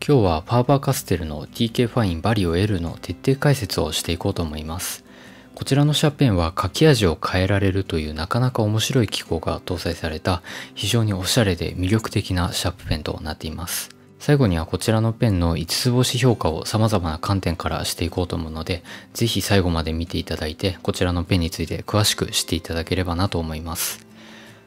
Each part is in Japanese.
今日はファーバーカステルの TK ファインバリオ L の徹底解説をしていこうと思います。こちらのシャーペンは書き味を変えられるというなかなか面白い機構が搭載された非常におしゃれで魅力的なシャープペンとなっています。最後にはこちらのペンの5つ星評価を様々な観点からしていこうと思うので、ぜひ最後まで見ていただいてこちらのペンについて詳しく知っていただければなと思います。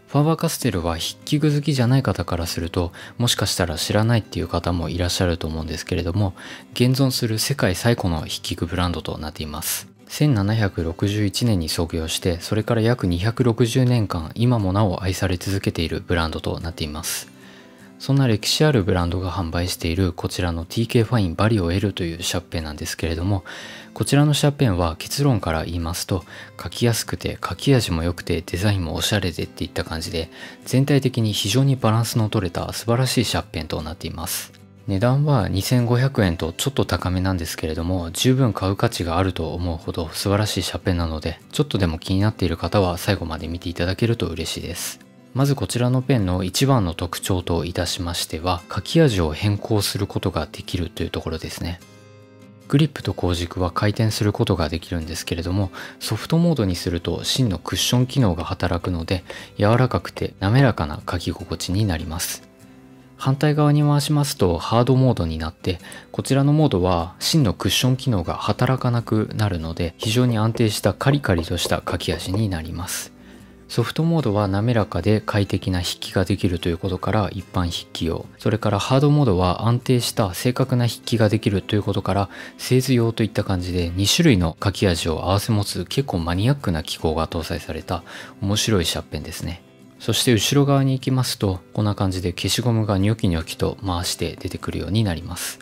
ファーバーカステルは筆記具好きじゃない方からするともしかしたら知らないっていう方もいらっしゃると思うんですけれども、現存する世界最古の筆記具ブランドとなっています。1761年に創業して、それから約260年間今もなお愛され続けているブランドとなっています。そんな歴史あるブランドが販売しているこちらの TK ファインバリオ L というシャーペンなんですけれども、こちらのシャーペンは結論から言いますと、書きやすくて書き味も良くてデザインもおしゃれでっていった感じで、全体的に非常にバランスの取れた素晴らしいシャーペンとなっています。値段は2500円とちょっと高めなんですけれども、十分買う価値があると思うほど素晴らしいシャーペンなので、ちょっとでも気になっている方は最後まで見ていただけると嬉しいです。まずこちらのペンの一番の特徴といたしましては、書き味を変更することができるというところですね。グリップと鋼軸は回転することができるんですけれども、ソフトモードにすると芯のクッション機能が働くので、柔らかくて滑らかな書き心地になります。反対側に回しますとハードモードになって、こちらのモードは芯のクッション機能が働かなくなるので、非常に安定したカリカリとした書き味になります。ソフトモードは滑らかで快適な筆記ができるということから一般筆記用、それからハードモードは安定した正確な筆記ができるということから製図用といった感じで、2種類の書き味を併せ持つ結構マニアックな機構が搭載された面白いシャーペンですね。そして後ろ側に行きますと、こんな感じで消しゴムがニョキニョキと回して出てくるようになります。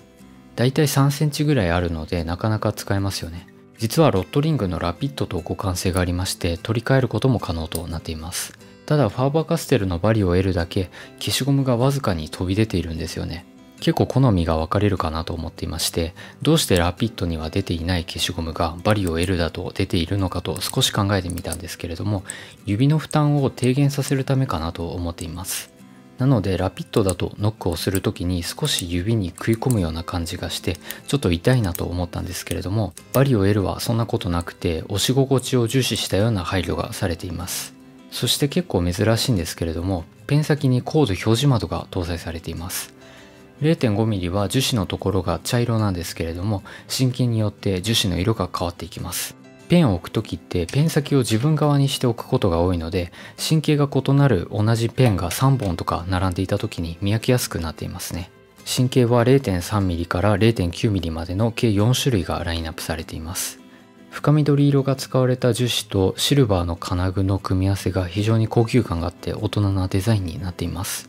だいたい3センチぐらいあるのでなかなか使えますよね。実はロットリングのラピッドと互換性がありまして、取り替えることも可能となっています。ただファーバーカステルのバリオ L だけ消しゴムがわずかに飛び出ているんですよね。結構好みが分かれるかなと思っていまして、どうしてラピッドには出ていない消しゴムがバリオ L だと出ているのかと少し考えてみたんですけれども、指の負担を低減させるためかなと思っています。なのでラピッドだとノックをするときに少し指に食い込むような感じがしてちょっと痛いなと思ったんですけれども、バリオ L はそんなことなくて押し心地を重視したような配慮がされています。そして結構珍しいんですけれども、ペン先にコード表示窓が搭載されています。0.5mm は樹脂のところが茶色なんですけれども、真菌によって樹脂の色が変わっていきます。ペンを置くときってペン先を自分側にしておくことが多いので、神経が異なる同じペンが3本とか並んでいたときに見分けやすくなっていますね。神経は 0.3mm から 0.9mm までの計4種類がラインナップされています。深緑色が使われた樹脂とシルバーの金具の組み合わせが非常に高級感があって大人なデザインになっています。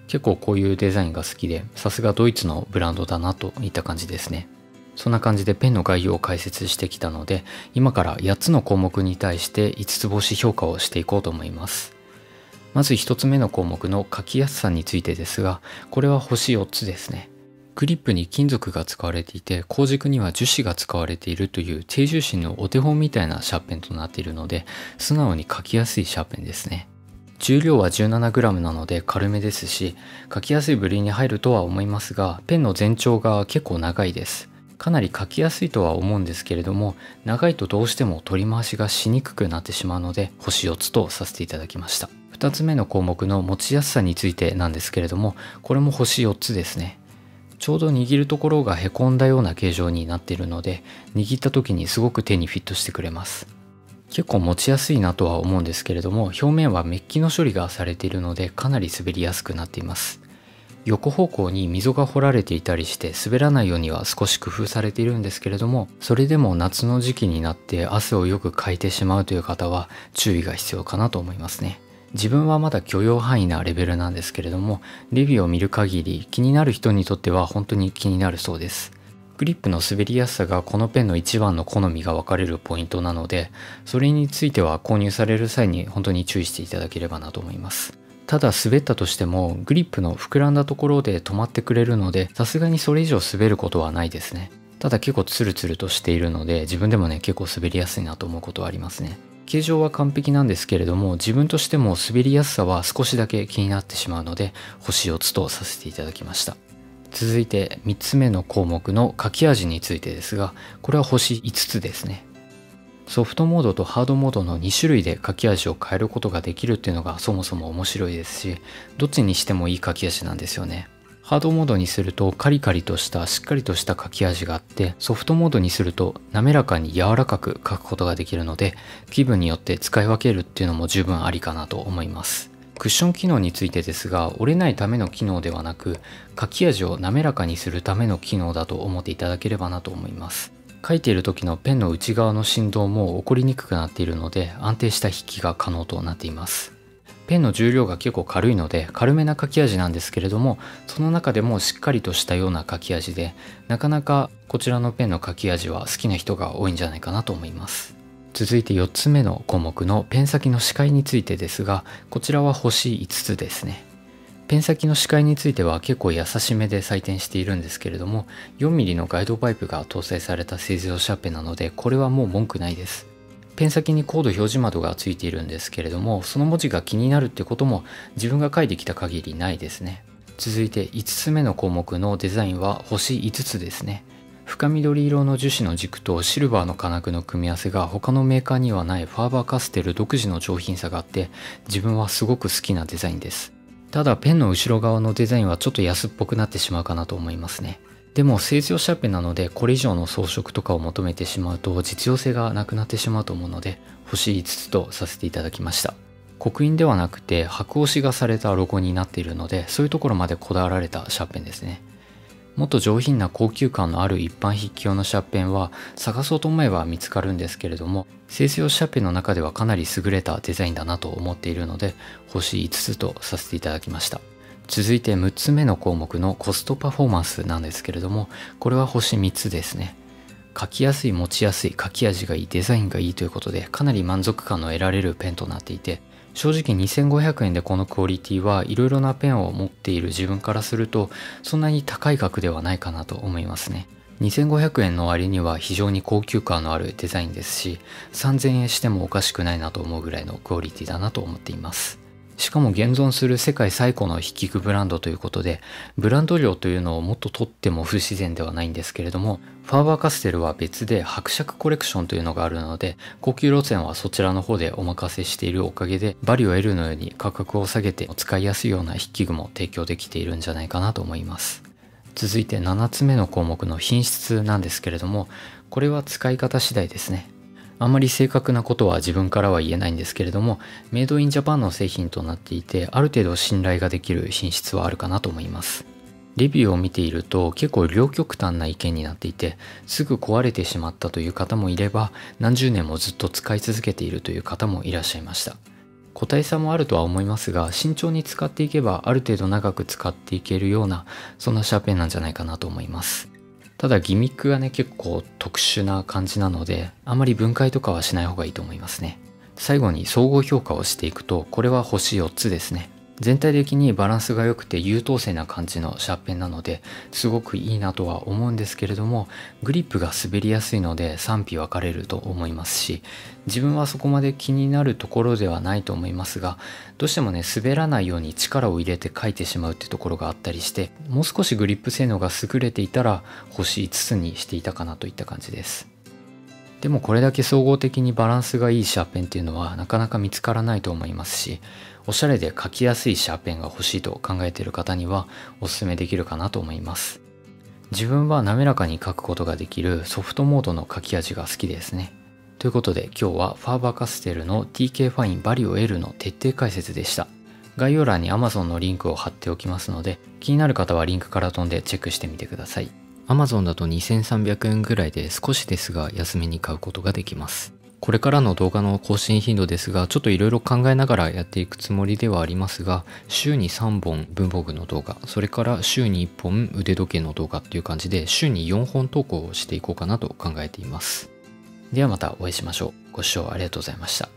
結構こういうデザインが好きで、さすがドイツのブランドだなといった感じですね。そんな感じでペンの概要を解説してきたので、今から8つの項目に対して5つ星評価をしていこうと思います。まず1つ目の項目の書きやすさについてですが、これは星4つですね。グリップに金属が使われていて、鋼軸には樹脂が使われているという低重心のお手本みたいなシャーペンとなっているので、素直に書きやすいシャーペンですね。重量は 17g なので軽めですし、書きやすい部類に入るとは思いますが、ペンの全長が結構長いです。かなり書きやすいとは思うんですけれども、長いとどうしても取り回しがしにくくなってしまうので星4つとさせていただきました。2つ目の項目の持ちやすさについてなんですけれども、これも星4つですね。ちょうど握るところがへこんだような形状になっているので、握った時にすごく手にフィットしてくれます。結構持ちやすいなとは思うんですけれども、表面はメッキの処理がされているのでかなり滑りやすくなっています。横方向に溝が掘られていたりして滑らないようには少し工夫されているんですけれども、それでも夏の時期になって汗をよくかいてしまうという方は注意が必要かなと思いますね。自分はまだ許容範囲なレベルなんですけれども、レビューを見る限り気になる人にとっては本当に気になるそうです。グリップの滑りやすさがこのペンの一番の好みが分かれるポイントなので、それについては購入される際に本当に注意していただければなと思います。ただ滑ったとしてもグリップの膨らんだところで止まってくれるので、さすがにそれ以上滑ることはないですね。ただ結構ツルツルとしているので、自分でもね結構滑りやすいなと思うことはありますね。形状は完璧なんですけれども、自分としても滑りやすさは少しだけ気になってしまうので星4つとさせていただきました。続いて3つ目の項目の書き味についてですが、これは星5つですね。ソフトモードとハードモードの2種類で書き味を変えることができるっていうのがそもそも面白いですし、どっちにしてもいい書き味なんですよね。ハードモードにするとカリカリとしたしっかりとした書き味があって、ソフトモードにすると滑らかに柔らかく書くことができるので、気分によって使い分けるっていうのも十分ありかなと思います。クッション機能についてですが、折れないための機能ではなく、書き味を滑らかにするための機能だと思っていただければなと思います。書いている時のペンの内側の振動も起こりにくくなっているので、安定した筆記が可能となっています。ペンの重量が結構軽いので軽めな書き味なんですけれども、その中でもしっかりとしたような書き味で、なかなかこちらのペンの書き味は好きな人が多いんじゃないかなと思います。続いて4つ目の項目のペン先の視界についてですが、こちらは星5つですね。ペン先の視界については結構優しめで採点しているんですけれども、4mm のガイドパイプが搭載された製図用シャーペンなので、これはもう文句ないです。ペン先にコード表示窓がついているんですけれども、その文字が気になるってことも自分が書いてきた限りないですね。続いて5つ目の項目のデザインは星5つですね。深緑色の樹脂の軸とシルバーの金具の組み合わせが他のメーカーにはないファーバーカステル独自の上品さがあって、自分はすごく好きなデザインです。ただペンの後ろ側のデザインはちょっと安っぽくなってしまうかなと思いますね。でも製図用シャーペンなので、これ以上の装飾とかを求めてしまうと実用性がなくなってしまうと思うので、星5つとさせていただきました。刻印ではなくて白押しがされたロゴになっているので、そういうところまでこだわられたシャーペンですね。もっと上品な高級感のある一般筆記用のシャーペンは探そうと思えば見つかるんですけれども、製図用シャーペンの中ではかなり優れたデザインだなと思っているので、星5つとさせていただきました。続いて6つ目の項目のコストパフォーマンスなんですけれども、これは星3つですね。書きやすい、持ちやすい、書き味がいい、デザインがいいということで、かなり満足感の得られるペンとなっていて、正直2500円でこのクオリティはいろいろなペンを持っている自分からするとそんなに高い額ではないかなと思いますね。2500円の割には非常に高級感のあるデザインですし、3000円してもおかしくないなと思うぐらいのクオリティだなと思っています。しかも現存する世界最古の筆記具ブランドということで、ブランド料というのをもっと取っても不自然ではないんですけれども、ファーバーカステルは別で伯爵コレクションというのがあるので、高級路線はそちらの方でお任せしているおかげで、バリュー L のように価格を下げて使いやすいような筆記具も提供できているんじゃないかなと思います。続いて7つ目の項目の品質なんですけれども、これは使い方次第ですね。あんまり正確なことは自分からは言えないんですけれども、メイドインジャパンの製品となっていて、ある程度信頼ができる品質はあるかなと思います。レビューを見ていると結構両極端な意見になっていて、すぐ壊れてしまったという方もいれば、何十年もずっと使い続けているという方もいらっしゃいました。個体差もあるとは思いますが、慎重に使っていけばある程度長く使っていけるような、そんなシャーペンなんじゃないかなと思います。ただギミックがね結構特殊な感じなので、あまり分解とかはしない方がいいと思いますね。最後に総合評価をしていくと、これは星4つですね。全体的にバランスが良くて優等生な感じのシャーペンなので、すごくいいなとは思うんですけれども、グリップが滑りやすいので賛否分かれると思いますし、自分はそこまで気になるところではないと思いますが、どうしてもね滑らないように力を入れて書いてしまうっていうところがあったりして、もう少しグリップ性能が優れていたら星5つにしていたかなといった感じです。でもこれだけ総合的にバランスがいいシャーペンっていうのはなかなか見つからないと思いますし、おしゃれで書きやすいシャーペンが欲しいと考えている方にはおすすめできるかなと思います。自分は滑らかに書くことができるソフトモードの書き味が好きですね。ということで今日はファーバーカステルの TK ファインバリオ L の徹底解説でした。概要欄に Amazon のリンクを貼っておきますので、気になる方はリンクから飛んでチェックしてみてください。Amazon だと2300円ぐらいで少しですが安めに買うことができます。これからの動画の更新頻度ですが、ちょっといろいろ考えながらやっていくつもりではありますが、週に3本文房具の動画、それから週に1本腕時計の動画っていう感じで週に4本投稿をしていこうかなと考えています。ではまたお会いしましょう。ご視聴ありがとうございました。